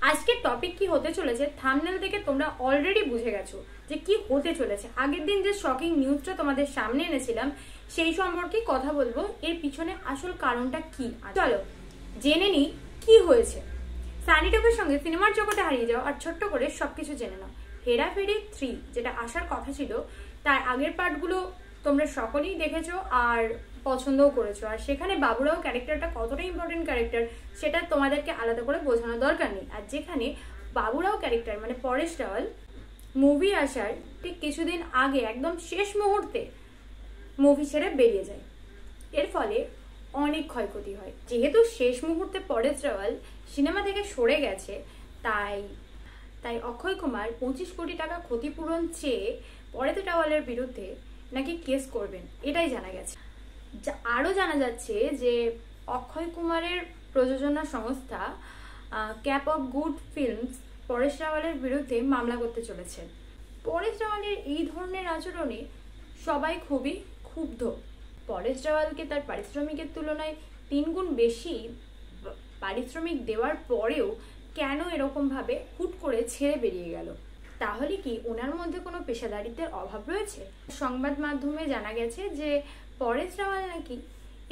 আজকের টপিক কি হতে চলেছে থাম্বনেল থেকে তোমরা অলরেডি বুঝে গেছো যে কি হতে চলেছে। আগের দিন যে শকিং নিউজটা তোমাদের সামনে এনেছিলাম সেই সম্পর্কে কথা বলবো, এর পিছনে আসল কারণটা কি। চলো জেনে নি কি হয়েছে। সানি টপের সঙ্গে সিনেমার জগতে হারিয়ে যাও আর ছোট্ট করে সবকিছু জেনে নাও। হেরাফেরি 3 যেটা আসার কথা ছিল তার আগের পার্টগুলো তোমরা সকলেই দেখেছো আর পছন্দও করেছো, আর সেখানে বাবুরাও ক্যারেক্টারটা কতটা ইম্পর্টেন্ট ক্যারেক্টার সেটা তোমাদেরকে আলাদা করে বোঝানোর দরকার নেই। আর যেখানে বাবুরাও ক্যারেক্টার মানে পরেশ রাওয়াল মুভি আসার ঠিক কিছুদিন আগে একদম শেষ মুহূর্তে মুভি ছেড়ে বেরিয়ে যায়, এর ফলে অনেক ক্ষয়ক্ষতি হয়। যেহেতু শেষ মুহূর্তে পরেশ রাওয়াল সিনেমা থেকে সরে গেছে, তাই অক্ষয় কুমার 25 কোটি টাকা ক্ষতিপূরণ চেয়ে পরেশ রাওয়ালের বিরুদ্ধে নাকি কেস করবেন, এটাই জানা গেছে। আরও জানা যাচ্ছে যে অক্ষয় কুমারের প্রযোজনা সংস্থা cape of good films Paresh রাওয়ালের বিরুদ্ধে মামলা করতে চলেছে। পরেশ রাওয়ালের এই ধরনের আচরণে সবাই খুবই ক্ষুব্ধ। পরেশ রাওয়ালকে তার পারিশ্রমিকের তুলনায় 3 গুণ বেশি পারিশ্রমিক দেওয়ার পরেও কেন এরকমভাবে হুট করে ছেড়ে বেরিয়ে গেল? তাহলে কি ওনার মধ্যে কোনো পেশাদারিত্বের অভাব রয়েছে? সংবাদ মাধ্যমে জানা গেছে যে পরেশ রাওয়াল নাকি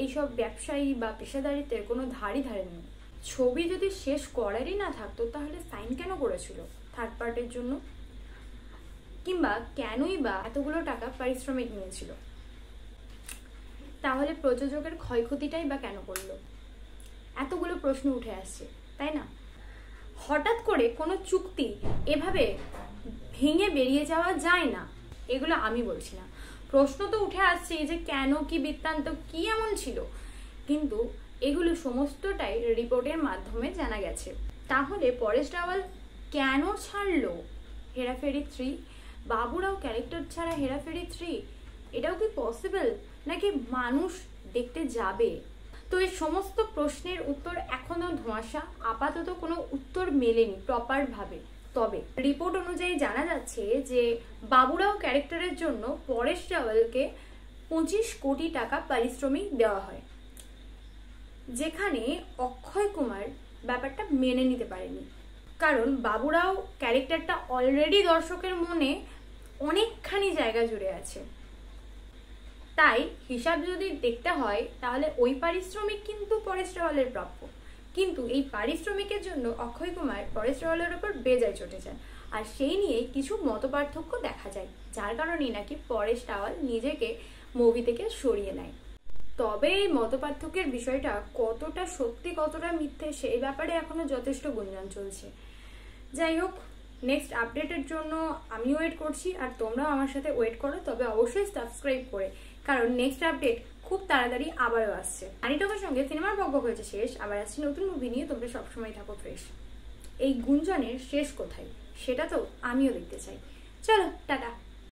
এইসব ব্যবসায়ী বা পেশাদারিত্বের কোনো ধারই ধারেনি। ছবি যদি শেষ করারই না থাকতো তাহলে সাইন কেন করেছিল থার্ড পার্টের জন্য, কিংবা কেনই বা এতগুলো টাকা পারিশ্রমিক নিয়েছিল? তাহলে প্রযোজকের ক্ষয়ক্ষতিটাই বা কেন করলো? এতগুলো প্রশ্ন উঠে আসছে, তাই না? হঠাৎ করে কোনো চুক্তি এভাবে ভেঙে বেরিয়ে যাওয়া যায় না, এগুলো আমি বলছি না। প্রশ্ন তো উঠে আসছে যে কেন, কি বৃত্তান্ত, কি এমন ছিল, কিন্তু এগুলো সমস্তটাই রিপোর্টের মাধ্যমে জানা গেছে। তাহলে পরেশ রাওয়াল কেন ছাড়লো হেরাফেরি 3? বাবুরাও ক্যারেক্টার ছাড়া হেরাফেরি 3 এটাও কি পসিবল, নাকি মানুষ দেখতে যাবে? তো এই সমস্ত প্রশ্নের উত্তর এখনো ধোঁয়াশা, আপাতত কোনো উত্তর মেলেনি প্রপার ভাবে। তবে রিপোর্ট অনুযায়ী জানা যাচ্ছে যে বাবুরাও ক্যারেক্টারের জন্য পরেশ রাওয়ালকে 25 কোটি টাকা পারিশ্রমিক দেওয়া হয়, যেখানে অক্ষয় কুমার ব্যাপারটা মেনে নিতে পারেনি। কারণ বাবুরাও ক্যারেক্টারটা অলরেডি দর্শকের মনে অনেকখানি জায়গা জুড়ে আছে, তাই হিসাব যদি দেখতে হয় তাহলে ওই পারিশ্রমিক কিন্তু পরেশ রাওয়ালের প্রাপ্য। কিন্তু এই পারিশ্রমিকের জন্য অক্ষয় কুমার পরেশ রাওয়ালের উপর বেজায় চটে যান, আর সেই নিয়েই কিছু মতপার্থক্য দেখা যায়, যার কারণেই নাকি পরেশ রাওয়াল নিজেকে মুভি থেকে সরিয়ে নেয়। তবে এই মতপার্থক্যের বিষয়টা কতটা সত্যি কতটা মিথ্যে সেই ব্যাপারে এখনো যথেষ্ট গুঞ্জন চলছে। যাই হোক, নেক্সট আপডেটের জন্য আমি ওয়েট করছি আর তোমরাও আমার সাথে ওয়েট করো, তবে অবশ্যই সাবস্ক্রাইব করে, কারণ নেক্সট আপডেট খুব তাড়াতাড়ি আবারও আসছে। সানি টপের সঙ্গে সিনেমার বকবক হয়েছে শেষ, আবার আসছে নতুন মুভি নিয়ে, তোমরা সবসময় থাকো ফ্রেশ। এই গুঞ্জনের শেষ কোথায় সেটা তো আমিও দেখতে চাই। চলো টাটা।